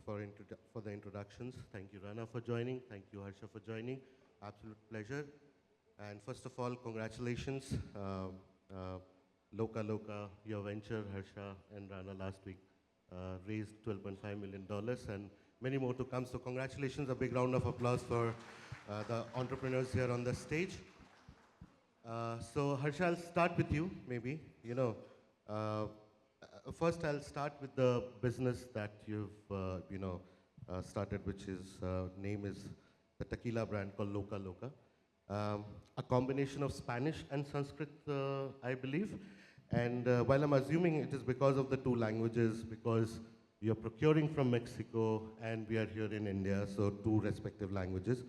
for the introductions. Thank you, Rana, for joining. Thank you, Harsha, for joining. Absolute pleasure. And first of all, congratulations. Loka Loka, your venture, Harsha and Rana last week raised $12.5 million and many more to come. So congratulations, a big round of applause for the entrepreneurs here on the stage. So Harsha, I'll start with you, maybe. First I'll start with the business that you've, started, which is, name is the tequila brand called Loka Loka. A combination of Spanish and Sanskrit, I believe. And while I'm assuming it is because of the two languages, because you're procuring from Mexico and we are here in India, so two respective languages.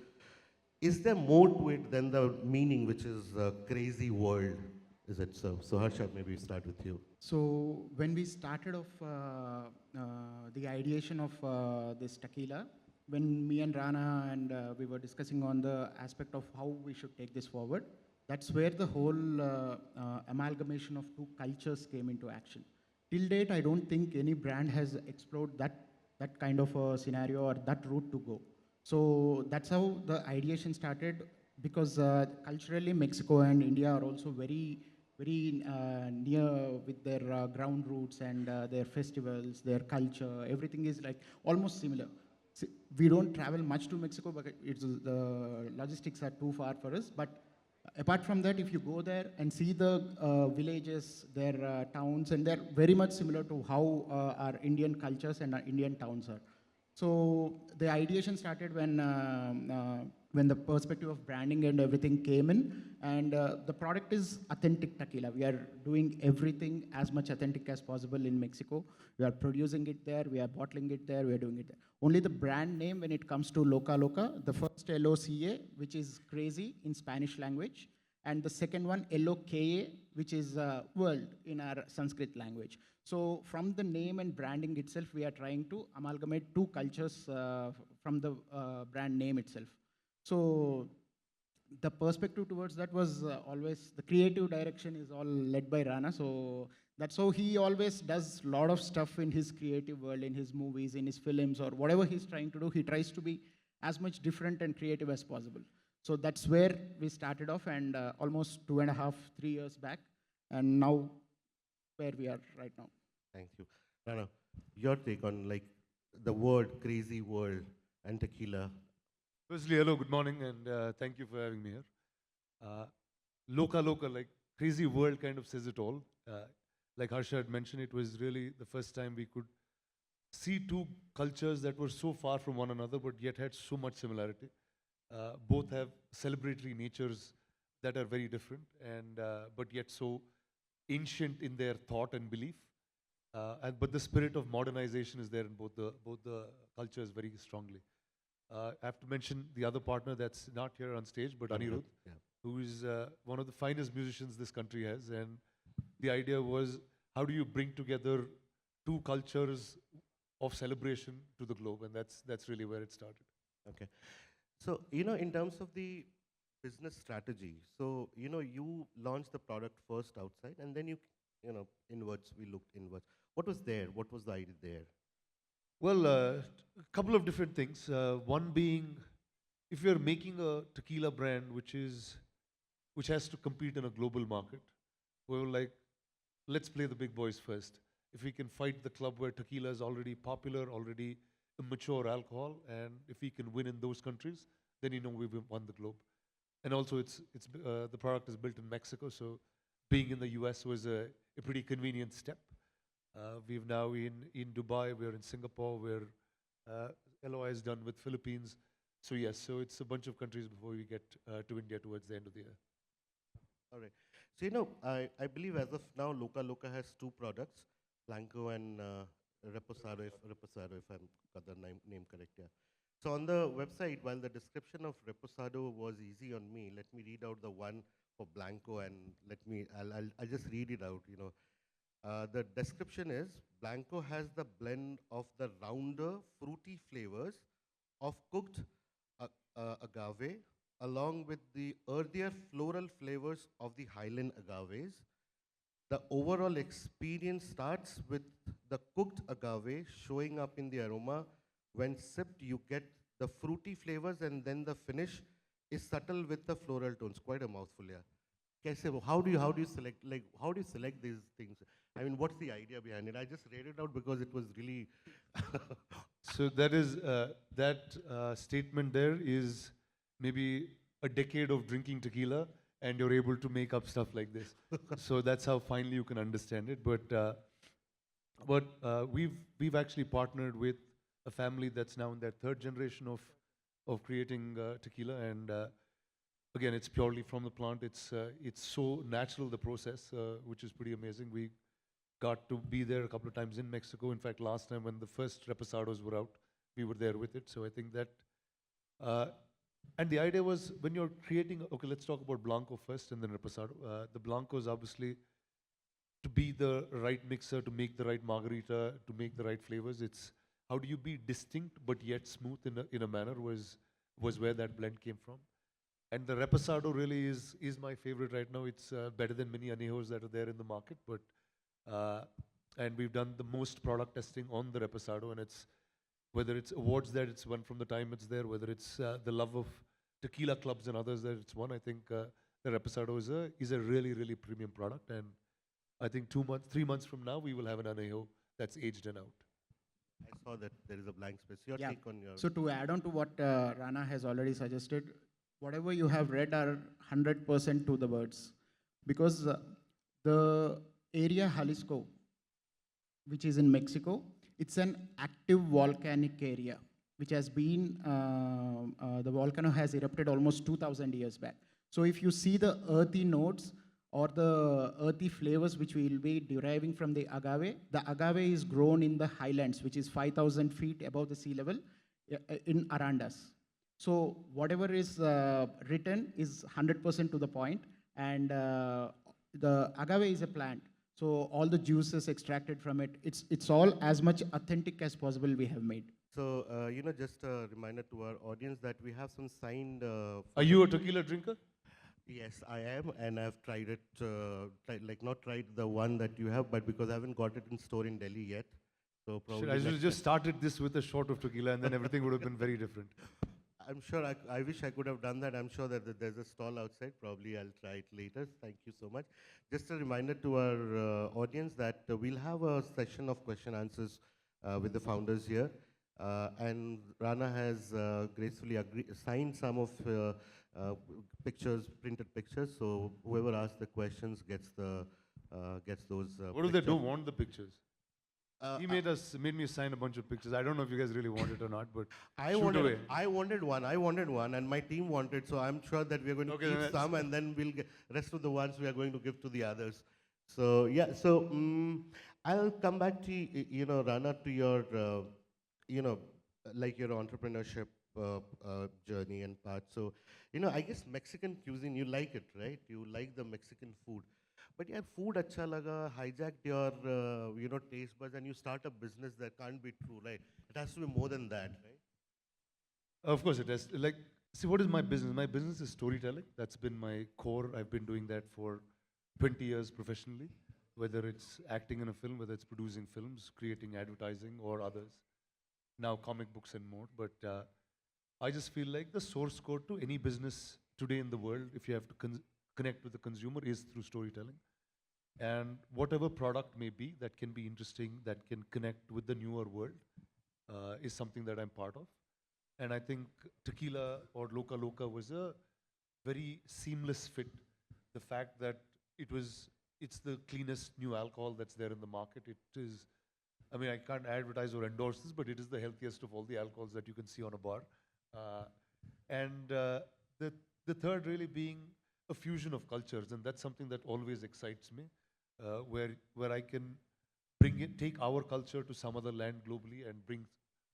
Is there more to it than the meaning, which is crazy world? Is it so? So Harsha, maybe we start with you. So when we started off the ideation of this tequila, when me and Rana and we were discussing on the aspect of how we should take this forward, that's where the whole amalgamation of two cultures came into action. Till date, I don't think any brand has explored that kind of a scenario or that route to go. So that's how the ideation started, because culturally Mexico and India are also very near with their ground roots and their festivals, their culture, everything is like almost similar. We don't travel much to Mexico, but the logistics are too far for us. But apart from that, if you go there and see the villages, their towns, and they're very much similar to how our Indian cultures and our Indian towns are. So the ideation started when the perspective of branding and everything came in, and the product is authentic tequila. We are doing everything as much authentic as possible in Mexico. We are producing it there, we are bottling it there, we are doing it there. Only the brand name when it comes to Loka Loka, the first LOCA, which is crazy in Spanish language, and the second one LOKA, which is world in our Sanskrit language. So from the name and branding itself, we are trying to amalgamate two cultures from the brand name itself. So the perspective towards that was always, the creative direction is all led by Rana. So that's how he always does a lot of stuff in his creative world, in his movies, in his films, or whatever he's trying to do, he tries to be as much different and creative as possible. So that's where we started off, and almost 2.5, 3 years back, and now where we are right now. Thank you. Rana, your take on like the word crazy world and tequila. Firstly, hello, good morning, and thank you for having me here. Loka Loka, like crazy world kind of says it all. Like Harsha had mentioned, it was really the first time we could see two cultures that were so far from one another, but yet had so much similarity. Both have celebratory natures that are very different, and but yet so ancient in their thought and belief. But the spirit of modernization is there in both the cultures very strongly. I have to mention the other partner that's not here on stage, but Anirudh, yeah, who is one of the finest musicians this country has. And the idea was, how do you bring together two cultures of celebration to the globe? And that's really where it started. Okay. So, in terms of the business strategy, so, you launched the product first outside and then inwards, we looked inwards. What was there? What was the idea there? Well, a couple of different things. One being, if you're making a tequila brand which has to compete in a global market, we were like, let's play the big boys first. If we can fight the club where tequila is already popular, already a mature alcohol, and if we can win in those countries, then we've won the globe. And also, the product is built in Mexico, so being in the US was a pretty convenient step. We've now in Dubai, we're in Singapore, we're LOI is done with Philippines. So yes, so it's a bunch of countries before we get to India towards the end of the year. All right. So, I believe as of now, Loka Loka has two products, Blanco and Reposado, if I'm got the name correct, yeah. So on the website, while the description of Reposado was easy on me, let me read out the one for Blanco, and I'll just read it out, The description is, Blanco has the blend of the rounder, fruity flavors of cooked agave, along with the earthier floral flavors of the Highland agaves. The overall experience starts with the cooked agave showing up in the aroma, when sipped, you get the fruity flavors, and then the finish is subtle with the floral tones. Quite a mouthful, yeah. How do you select these things? I mean, what's the idea behind it? I just read it out because it was really. So that statement there is maybe a decade of drinking tequila, and you're able to make up stuff like this. So that's how finally you can understand it. But we've actually partnered with a family that's now in their third generation of creating tequila, and again, it's purely from the plant. It's so natural, the process, which is pretty amazing. We got to be there a couple of times in Mexico. In fact, last time when the first reposados were out, we were there with it. So I think that, uh, and the idea was when you're creating. Okay, let's talk about Blanco first, and then reposado. The Blanco is obviously to be the right mixer, to make the right margarita, to make the right flavors. It's how do you be distinct but yet smooth in a manner was where that blend came from. And the reposado really is my favorite right now. It's better than many anejos that are there in the market, but uh, and we've done the most product testing on the reposado, and it's whether it's awards that it's won from the time it's there, whether it's the love of tequila clubs and others that it's won. I think the reposado is a really really premium product, and I think 2 months, 3 months from now, we will have an anejo that's aged and out. I saw that there is a blank space. Your Yeah. take on your. So to add on to what Rana has already suggested, whatever you have read are 100% to the words, because the area Jalisco, which is in Mexico, it's an active volcanic area, which has been, the volcano has erupted almost 2000 years back. So if you see the earthy notes or the earthy flavors which we will be deriving from the agave is grown in the highlands, which is 5,000 feet above the sea level in Arandas. So whatever is written is 100% to the point, and the agave is a plant. So all the juices extracted from it, it's all as much authentic as possible we have made. So, just a reminder to our audience that we have some signed. Are you a tequila drinker? Yes, I am, and I've tried it. Not tried the one that you have, but because I haven't got it in store in Delhi yet. So probably. I should have just started this with a shot of tequila, and then everything would have been very different. I'm sure I wish I could have done that. I'm sure that there's a stall outside. Probably I'll try it later. Thank you so much. Just a reminder to our audience that we'll have a session of question answers with the founders here. And Rana has gracefully signed some of pictures, printed pictures. So whoever asks the questions gets those. What do they pictures. do? Want the pictures? He I- made me sign a bunch of pictures. I don't know if you guys really want it or not, but I shoot wanted, away. I wanted one, and my team wanted. So I'm sure that we are going to Okay, then keep that's- some, and then we'll get rest of the ones we are going to give to the others. So yeah, so I'll come back to Rana, to your like your entrepreneurship journey and path. So I guess Mexican cuisine, you like it, right? You like the Mexican food. But yeah, food acha laga, hijacked your taste buds, and you start a business that can't be true, right? It has to be more than that, right? Of course it has. Like, see, what is my business? My business is storytelling. That's been my core. I've been doing that for 20 years professionally, whether it's acting in a film, whether it's producing films, creating advertising, or others. Now comic books and more. But I just feel like the source code to any business today in the world, if you have to connect with the consumer, is through storytelling. And whatever product may be that can be interesting, that can connect with the newer world, is something that I'm part of. And I think tequila or Loca Loca was a very seamless fit. The fact that it's the cleanest new alcohol that's there in the market. It is, I mean, I can't advertise or endorse this, but it is the healthiest of all the alcohols that you can see on a bar. Uh, and the third really being a fusion of cultures, and that's something that always excites me, where I can take our culture to some other land globally and bring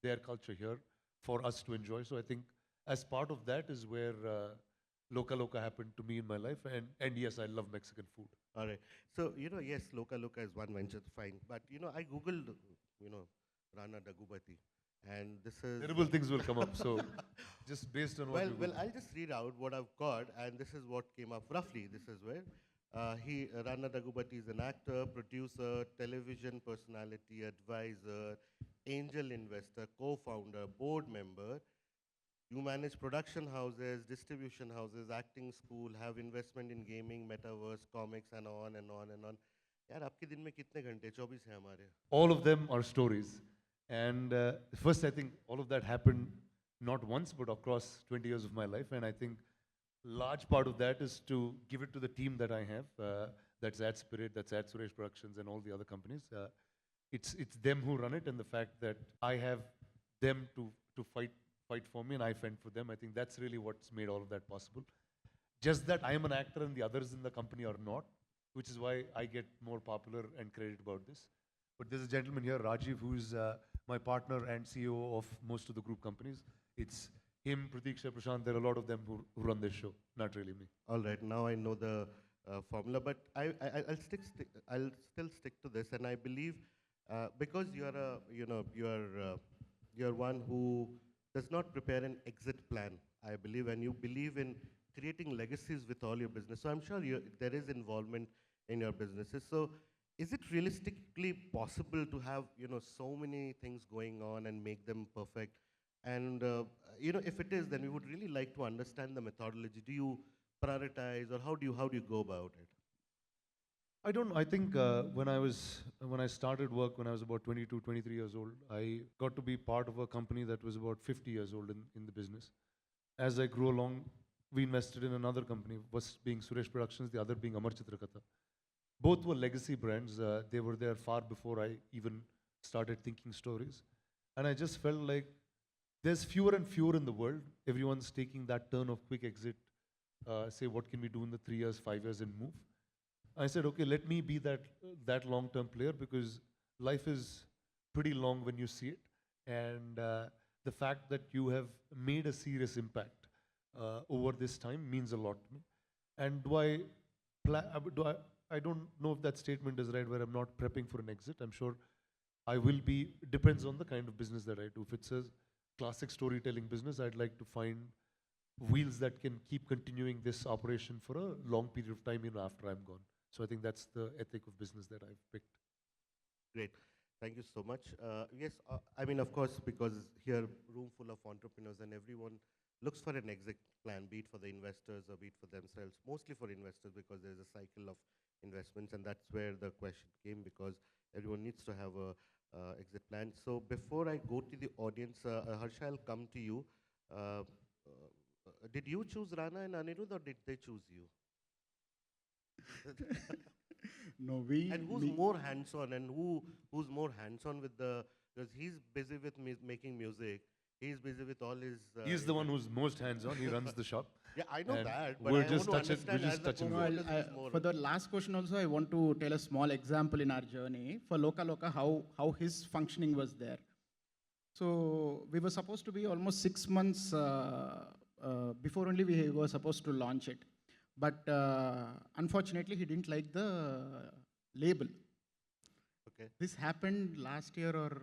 their culture here for us to enjoy. So I think as part of that is where Loca Loca happened to me in my life, and yes, I love Mexican food. All right. So, yes, Loca Loca is one venture, fine. But, I Googled, Rana Daggubati. And this is. Terrible things will come up. So just based on what you Well, Google. I'll just read out what I've got, and this is what came up roughly. This is where Rana Daggubati is an actor, producer, television personality, advisor, angel investor, co-founder, board member. You manage production houses, distribution houses, acting school, have investment in gaming, metaverse, comics, and on and on and on. यार आपके दिन में कितने घंटे 24 हैं हमारे? All of them are stories. And first, I think all of that happened not once, but across 20 years of my life. And I think large part of that is to give it to the team that I have. That's at Spirit, that's at Suresh Productions, and all the other companies. It's them who run it, and the fact that I have them to fight for me, and I fend for them. I think that's really what's made all of that possible. Just that I am an actor and the others in the company are not, which is why I get more popular and credit about this. But there's a gentleman here, Rajiv, who's my partner and CEO of most of the group companies. It's him, Pratiksha, Prashant, there are a lot of them who run this show, not really me. All right, now I know the formula, but I'll still stick to this, and I believe because you're one who does not prepare an exit plan, I believe, and you believe in creating legacies with all your business. So I'm sure there is involvement in your businesses. So is it realistically possible to have so many things going on and make them perfect? And if it is, then we would really like to understand the methodology. Do you prioritize, or how do you go about it? I don't. I think when I started work when I was about 22, 23 years old, I got to be part of a company that was about 50 years old in the business. As I grew along, we invested in another company, was being Suresh Productions, the other being Amar Chitrakatha. Both were legacy brands. They were there far before I even started thinking stories. And I just felt like there's fewer and fewer in the world. Everyone's taking that turn of quick exit, say what can we do in the 3 years, 5 years and move. I said, okay, let me be that long-term player, because life is pretty long when you see it. And the fact that you have made a serious impact over this time means a lot to me. And I don't know if that statement is right, where I'm not prepping for an exit. I'm sure I will be, depends on the kind of business that I do. If it's a classic storytelling business, I'd like to find wheels that can keep continuing this operation for a long period of time, after I'm gone. So I think that's the ethic of business that I've picked. Great. Thank you so much. Yes, I mean, of course, because here, room full of entrepreneurs, and everyone looks for an exit plan, be it for the investors or be it for themselves, mostly for investors, because there's a cycle of investments, and that's where the question came, because everyone needs to have a exit plan. So before I go to the audience, Harsha, I'll come to you. Did you choose Rana and Anirudh, or did they choose you? No, and who's more hands-on, and who's more hands-on with because he's busy with making music. He's busy with all his. He's the one who's most hands-on. He runs the shop. Yeah, I know And that. But we're I just want to touching. We're understand just touching. For the last question also, I want to tell a small example in our journey. For Loka Loka, how his functioning was there. So we were supposed to be almost 6 months before only we were supposed to launch it. But unfortunately, he didn't like the label. Okay. This happened last year or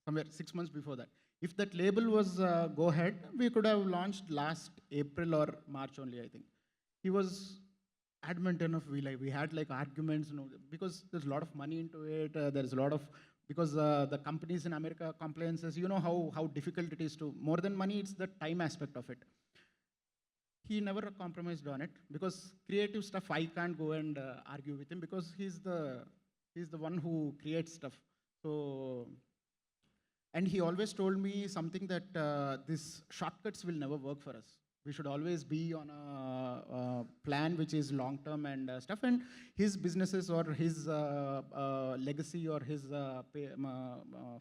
somewhere 6 months before that. If that label was go ahead, we could have launched last April or March only, I think. He was adamant enough. We had like arguments, because there's a lot of money into it. There's a lot of, because the companies in America, compliances, how difficult it is to, more than money, it's the time aspect of it. He never compromised on it, because creative stuff, I can't go and argue with him, because he's the one who creates stuff. So, and he always told me something that these shortcuts will never work for us. We should always be on a plan which is long-term and stuff. And his businesses or his legacy or his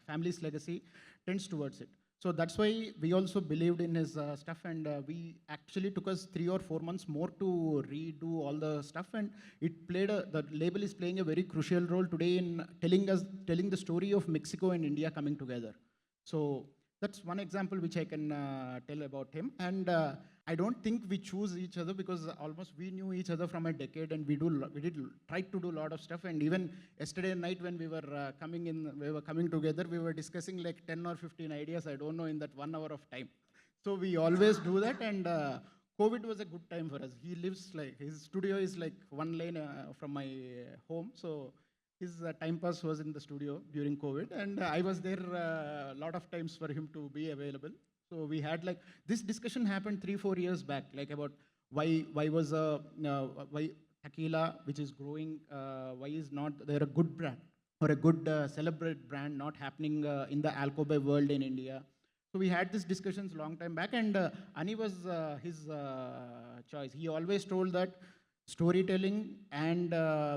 family's legacy tends towards it. So that's why we also believed in his stuff, and we actually took us 3 or 4 months more to redo all the stuff, and it played the label is playing a very crucial role today in telling the story of Mexico and India coming together. So that's one example which I can tell about him. And I don't think we choose each other, because almost we knew each other from a decade, and we did try to do a lot of stuff. And even yesterday night when we were coming together, we were discussing like 10 or 15 ideas, I don't know, in that 1 hour of time. So we always do that, and COVID was a good time for us. He lives like, his studio is like 1 lane from my home. So his time pass was in the studio during COVID, and I was there a lot of times for him to be available. So we had like this discussion happened 3 4 years back, like about why was why tequila, which is growing, why is not there a good brand or a good celebrate brand not happening in the alcohol world in India. So we had these discussions long time back, and Ani was his choice. He always told that storytelling and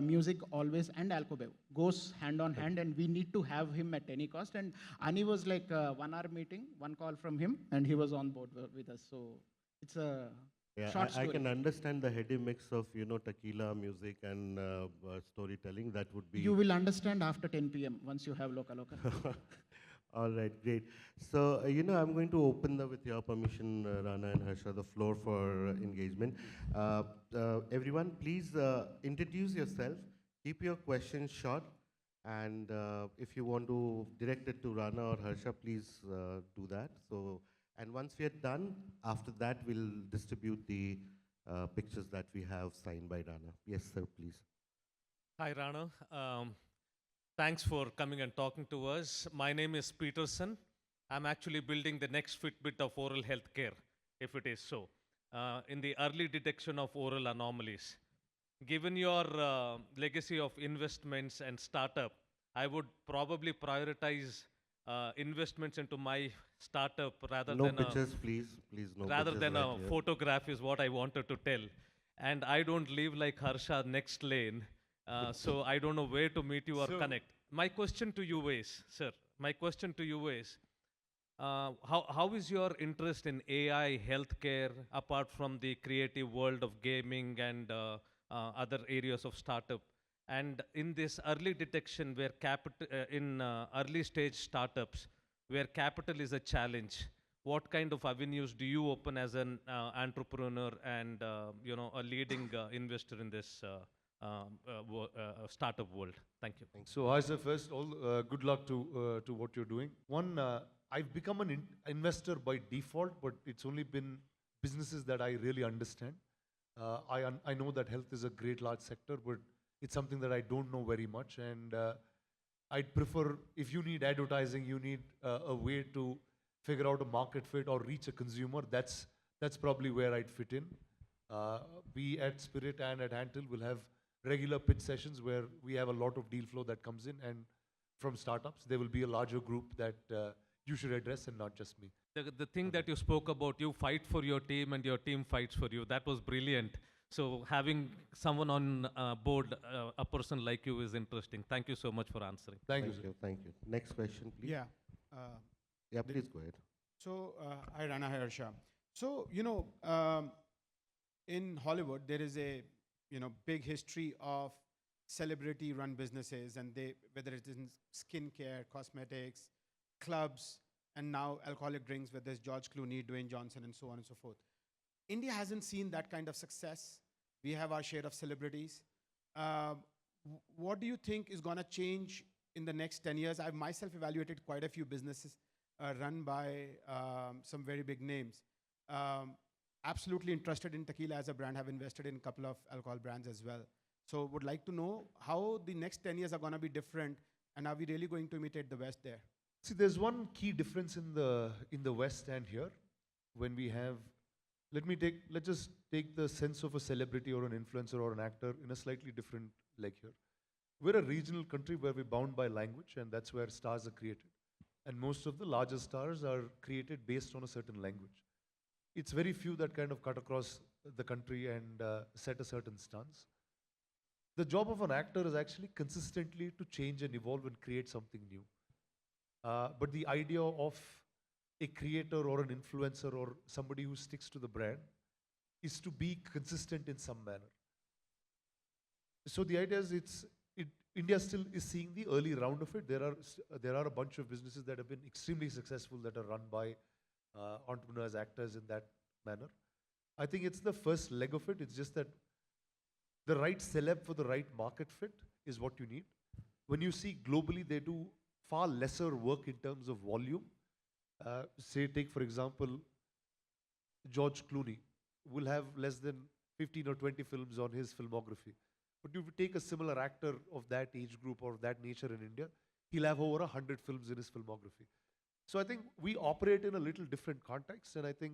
music always and alcohol goes hand on hand, and we need to have him at any cost. And Ani was like 1 hour meeting, one call from him, and he was on board with us. So it's a Yeah, short I story. can understand the heady mix of, tequila, music, and storytelling. That would be. You will understand after 10 p.m. once you have Loka Loka. All right, great. So, I'm going to open with your permission, Rana and Harsha, the floor for engagement. Everyone, please introduce yourself. Keep your questions short. And if you want to direct it to Rana or Harsha, please do that. So, and once we are done, after that, we'll distribute the pictures that we have signed by Rana. Yes, sir, please. Hi, Rana. Thanks for coming and talking to us. My name is Peterson. I'm actually building the next Fitbit of oral health care, if it is so, in the early detection of oral anomalies. Given your legacy of investments and startup, I would probably prioritize investments into my startup rather No than pictures, please. Please, no rather pictures than right a here. photograph is what I wanted to tell. And I don't live like Harsha next lane, so I don't know where to meet you or connect. My question to you is, sir, my question to you is, how is your interest in AI healthcare apart from the creative world of gaming and other areas of startup? And in this early detection where in early stage startups, where capital is a challenge, what kind of avenues do you open as an entrepreneur and a leading investor in this startup world? Thank you. So, Aisha, first, all good luck to what you're doing. One, I've become an investor by default, but it's only been businesses that I really understand. I know that health is a great large sector, but it's something that I don't know very much. And I'd prefer, if you need advertising, you need a way to figure out a market fit or reach a consumer. That's probably where I'd fit in. We at Spirit and at Antil will have regular pitch sessions where we have a lot of deal flow that comes in, and from startups, there will be a larger group that you should address and not just me. The thing that you spoke about, you fight for your team and your team fights for you, that was brilliant. So having someone on board, a person like you, is interesting. Thank you so much for answering. Thank you, Thank sir. you. Thank you. Next question, please. Yeah. Yeah, please go ahead. So, hi Rana, hi Harsha. So, in Hollywood, there is a, big history of celebrity-run businesses, and whether it is in skincare, cosmetics, clubs, and now alcoholic drinks, where there's George Clooney, Dwayne Johnson, and so on and so forth. India hasn't seen that kind of success. We have our share of celebrities. What do you think is going to change in the next 10 years? I've myself evaluated quite a few businesses run by some very big names. Absolutely interested in tequila as a brand, have invested in a couple of alcohol brands as well. So would like to know how the next 10 years are going to be different, and are we really going to imitate the West there? See, there's one key difference in the West and here. When we have, let's just take the sense of a celebrity or an influencer or an actor in a slightly different leg here. We're a regional country where we're bound by language, and that's where stars are created. And most of the larger stars are created based on a certain language. It's very few that kind of cut across the country and set a certain stance. The job of an actor is actually consistently to change and evolve and create something new. But the idea of a creator or an influencer or somebody who sticks to the brand is to be consistent in some manner. So the idea is India still is seeing the early round of it. There are a bunch of businesses that have been extremely successful that are run by entrepreneurs, actors in that manner. I think it's the first leg of it. It's just that the right celeb for the right market fit is what you need. When you see globally, they do far lesser work in terms of volume. Say, take for example, George Clooney will have less than 15 or 20 films on his filmography. But if you take a similar actor of that age group or that nature in India, he'll have over 100 films in his filmography. So I think we operate in a little different context, and I think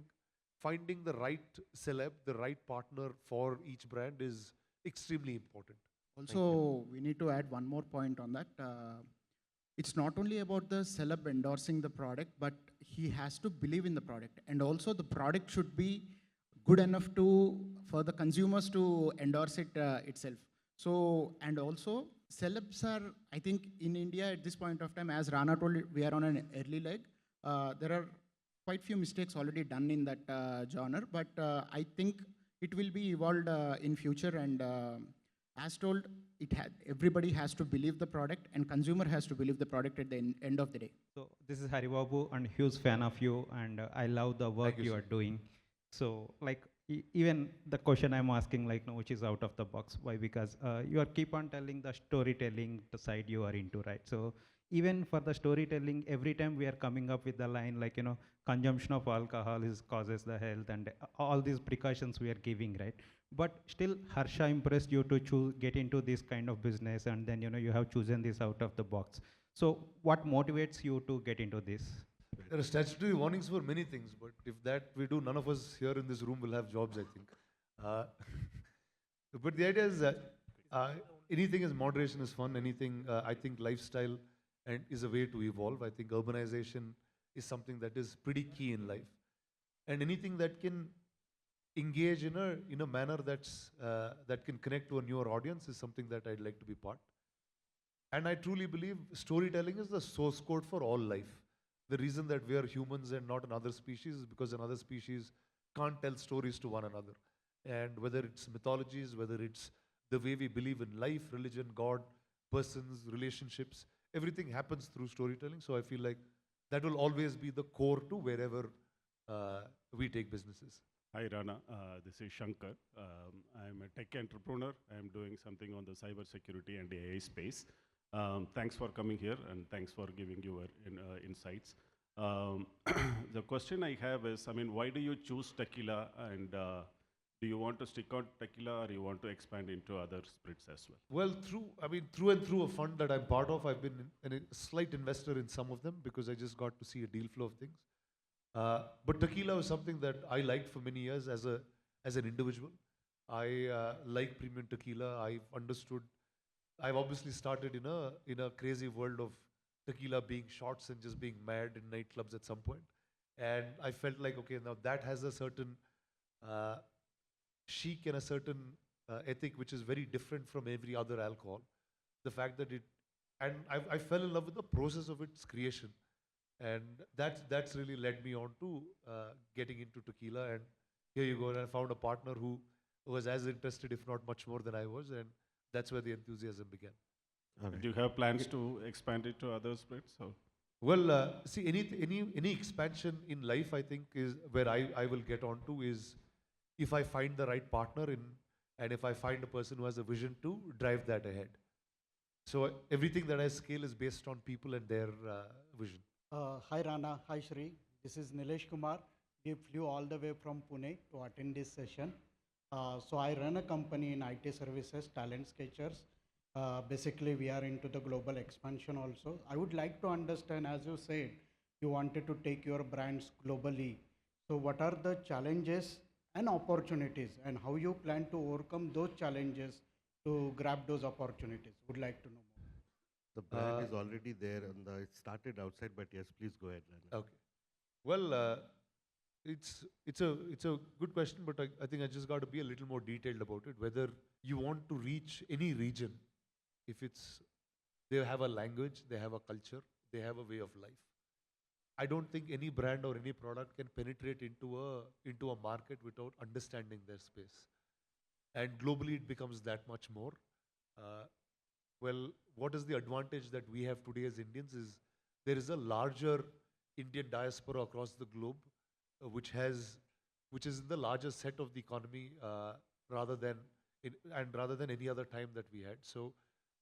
finding the right celeb, the right partner for each brand is extremely important. Also, we need to add one more point on that. It's not only about the celeb endorsing the product, but he has to believe in the product. And also the product should be good enough for the consumers to endorse it itself. So, and also celebs are, I think in India at this point of time, as Rana told, we are on an early leg. There are quite few mistakes already done in that genre, but I think it will be evolved in future, and as told, everybody has to believe the product, and consumer has to believe the product at the end of the day. So this is Haribabu, and huge fan of you, and I love the work you, you sir. are doing. So like even the question I'm asking, like, no, which is out of the box. Why? Because you are keep on telling the storytelling, the side you are into, right? So even for the storytelling, every time we are coming up with the line like, consumption of alcohol causes the health, and all these precautions we are giving, right? But still Harsha impressed you to get into this kind of business, and then you have chosen this out of the box. So what motivates you to get into this? There are statutory warnings for many things, but if that we do, none of us here in this room will have jobs, I think. But the idea is that anything is moderation is fun. Anything, I think lifestyle and is a way to evolve. I think urbanization is something that is pretty key in life. And anything that can engage in a manner that can connect to a newer audience is something that I'd like to be part. And I truly believe storytelling is the source code for all life. The reason that we are humans and not another species is because another species can't tell stories to one another. And whether it's mythologies, whether it's the way we believe in life, religion, God, persons, relationships, everything happens through storytelling. So I feel like that will always be the core to wherever we take businesses. Hi Rana, this is Shankar. I'm a tech entrepreneur. I'm doing something on the cyber security and AI space. Thanks for coming here, and thanks for giving your insights. The question I have is, why do you choose tequila, and do you want to stick on tequila, or you want to expand into other spirits as well? Well, through and through a fund that I'm part of, I've been a slight investor in some of them because I just got to see a deal flow of things. But tequila was something that I liked for many years as an individual. I like premium tequila. I've obviously started in a crazy world of tequila being shots and just being mad in nightclubs at some point. And I felt like, okay, now that has a certain chic and a certain ethic which is very different from every other alcohol. The fact that I fell in love with the process of its creation. And that's really led me on to getting into tequila. And here you go, and I found a partner who was as interested, if not much more than I was, and that's where the enthusiasm began. Do you have plans to expand it to other spirits? Or? Well, see, any expansion in life, I think, is where I will get onto is if I find the right partner and if I find a person who has a vision to drive that ahead. So everything that I scale is based on people and their vision. Hi Rana, hi Sree. This is Nilesh Kumar. We flew all the way from Pune to attend this session. So I run a company in IT services, Talent Sketchers. Basically, we are into the global expansion also. I would like to understand, as you said, you wanted to take your brands globally. So what are the challenges and opportunities, and how you plan to overcome those challenges to grab those opportunities? Would like to know more. The brand is already there, and it started outside, but yes, please go ahead, Rana. Okay. Well, it's a good question, but I think I just got to be a little more detailed about it. Whether you want to reach any region, if they have a language, they have a culture, they have a way of life. I don't think any brand or any product can penetrate into a market without understanding their space. And globally, it becomes that much more. Well, what is the advantage that we have today as Indians is there is a larger Indian diaspora across the globe, which is in the larger set of the economy rather than any other time that we had. So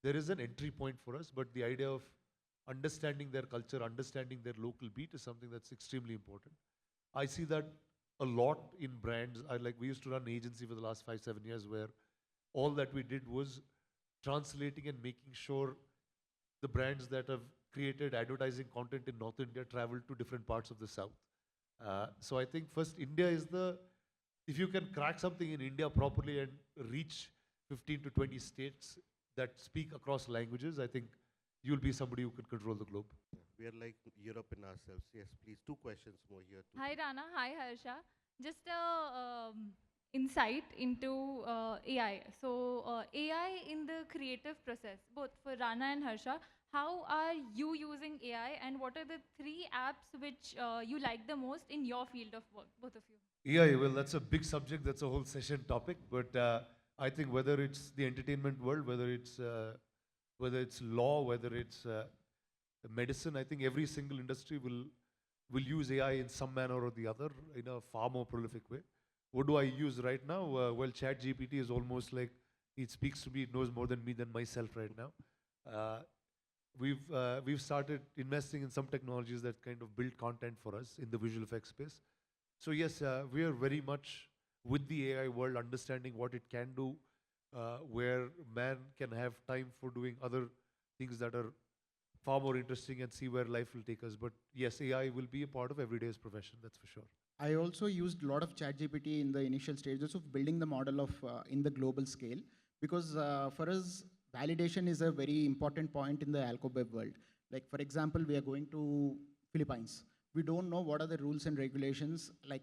there is an entry point for us, but the idea of understanding their culture, understanding their local beat is something that's extremely important. I see that a lot in brands. We used to run an agency for the last 5-7 years where all that we did was translating and making sure the brands that have created advertising content in North India travel to different parts of the South. So I think first India is if you can crack something in India properly and reach 15 to 20 states that speak across languages, I think you'll be somebody who can control the globe. We are like Europe in ourselves. Yes, please. Two questions more here. Hi Rana, hi Harsha. Just a insight into AI. So AI in the creative process, both for Rana and Harsha, how are you using AI and what are the 3 apps which you like the most in your field of work, both of you? Yeah, well, that's a big subject. That's a whole session topic. But I think whether it's the entertainment world, whether it's law, whether it's medicine, I think every single industry will use AI in some manner or the other in a far more prolific way. What do I use right now? Well, ChatGPT is almost like it speaks to me. It knows more than me than myself right now. We've started investing in some technologies that kind of build content for us in the visual effects space. So yes, we are very much with the AI world, understanding what it can do, where man can have time for doing other things that are far more interesting and see where life will take us. But yes, AI will be a part of everyday's profession, that's for sure. I also used a lot of ChatGPT in the initial stages of building the model of in the global scale, because for us, validation is a very important point in the alcohol world. Like for example, we are going to Philippines. We don't know what are the rules and regulations. Like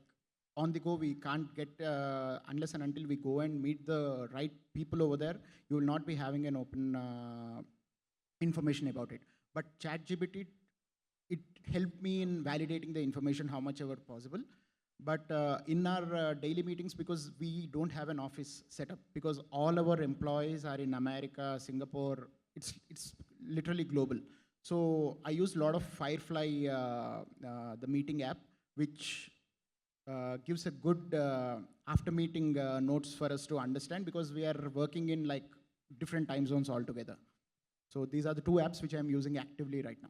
on the go, we can't get, unless and until we go and meet the right people over there, you will not be having an open information about it. But ChatGPT, it helped me in validating the information how much ever possible. But in our daily meetings, because we don't have an office set up, because all our employees are in America, Singapore, it's literally global. So I use a lot of Firefly, the meeting app, which gives a good after meeting notes for us to understand, because we are working in like different time zones altogether. So these are the 2 apps which I'm using actively right now.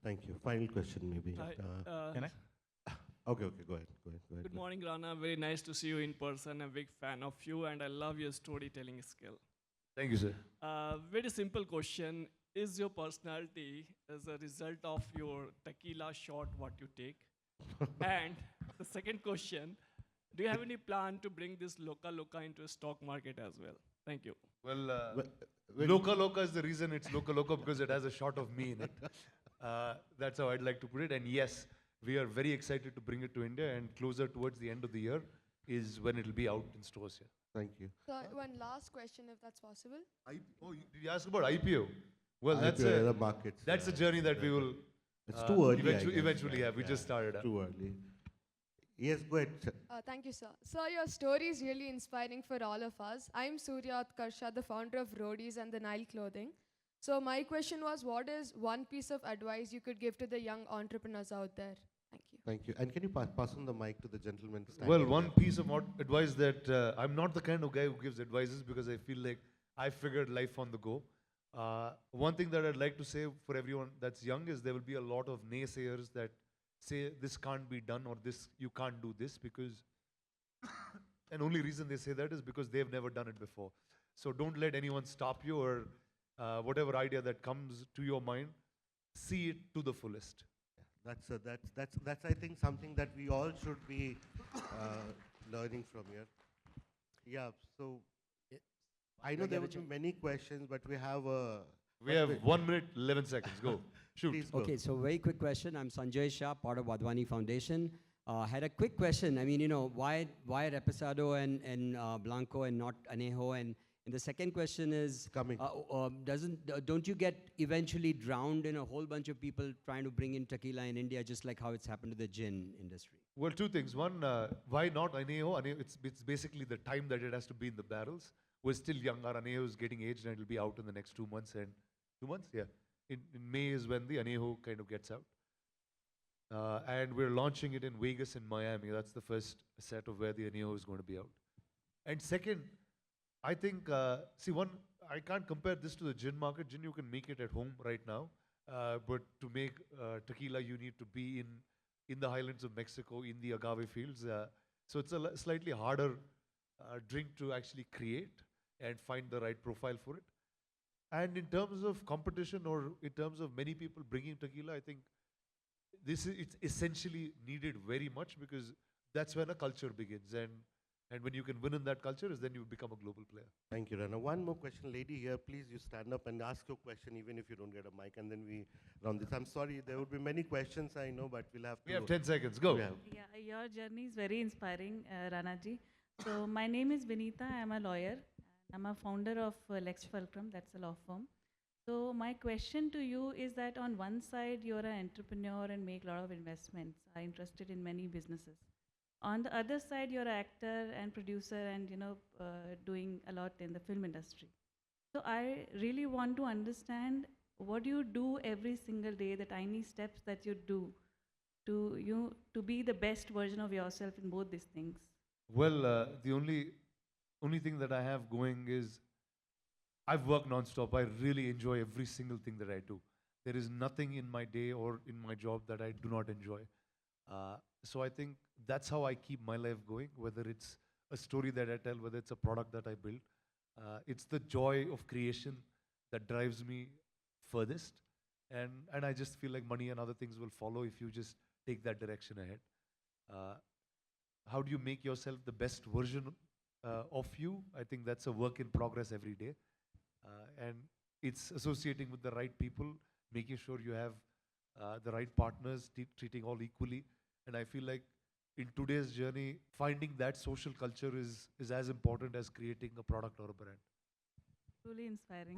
Thank you. Final question, maybe. Can I? Okay, go ahead. Good morning, Rana. Very nice to see you in person. I'm a big fan of you, and I love your storytelling skill. Thank you, sir. Very simple question. Is your personality as a result of your tequila shot what you take? And the second question, do you have any plan to bring this Loca into a stock market as well? Thank you. Well, Loca is the reason it's Loca because it has a shot of me in it. That's how I'd like to put it. And yes, we are very excited to bring it to India, and closer towards the end of the year is when it'll be out in stores here. Thank you. So one last question, if that's possible. Did you ask about IPO? Well, IPO, that's a journey that we will it's too early, eventually have. We just started out. Too early. Yes, go ahead. Thank you, sir. Sir, your story is really inspiring for all of us. I'm Surya Utkarsha, the founder of Roadies and the Nile Clothing. So my question was, what is one piece of advice you could give to the young entrepreneurs out there? Thank you. Thank you. And can you pass on the mic to the gentleman? Well, one piece of advice that I'm not the kind of guy who gives advices, because I feel like I figured life on the go. One thing that I'd like to say for everyone that's young is there will be a lot of naysayers that say this can't be done or this you can't do this, because and only reason they say that is because they've never done it before. So don't let anyone stop you, or whatever idea that comes to your mind, see it to the fullest. That's I think something that we all should be learning from here. Yeah. So I know there will be many questions, but we have we have 1 minute 11 seconds. Go. Shoot. Please go. Okay, so very quick question. I'm Sanjay Shah, part of Vadwani Foundation. Had a quick question. I mean, why Reposado and Blanco and not Anejo? And the second question is, don't you get eventually drowned in a whole bunch of people trying to bring in tequila in India, just like how it's happened to the gin industry? Well, 2 things. One, why not Anejo? It's basically the time that it has to be in the barrels. We're still young. Our Anejo is getting aged, and it'll be out in the next 2 months. And 2 months, yeah. In May is when the Anejo kind of gets out. And we're launching it in Vegas and Miami. That's the first set of where the Anejo is going to be out. And second, I think, I can't compare this to the gin market. Gin, you can make it at home right now. But to make tequila, you need to be in the highlands of Mexico, in the agave fields. So it's a slightly harder drink to actually create and find the right profile for it. And in terms of competition or in terms of many people bringing tequila, I think it's essentially needed very much because that's when a culture begins. And when you can win in that culture is then you become a global player. Thank you, Rana. One more question, lady here. Please, you stand up and ask your question, even if you don't get a mic, and then we round this. I'm sorry, there would be many questions, I know, but we'll have to. We have 10 seconds. Go. Yeah, your journey is very inspiring, Rana ji. So my name is Vinita. I'm a lawyer. I'm a founder of Lex Fulcrum. That's a law firm. So my question to you is that on one side you're an entrepreneur and make a lot of investments, are interested in many businesses. On the other side, you're an actor and producer and doing a lot in the film industry. So I really want to understand what you do every single day, the tiny steps that you do to be the best version of yourself in both these things. Well, the only thing that I have going is I've worked non-stop. I really enjoy every single thing that I do. There is nothing in my day or in my job that I do not enjoy. So I think that's how I keep my life going, whether it's a story that I tell, whether it's a product that I build. It's the joy of creation that drives me furthest. And I just feel like money and other things will follow if you just take that direction ahead. How do you make yourself the best version of you? I think that's a work in progress every day. And it's associating with the right people, making sure you have the right partners, treating all equally. And I feel like in today's journey, finding that social culture is as important as creating a product or a brand. Truly inspiring.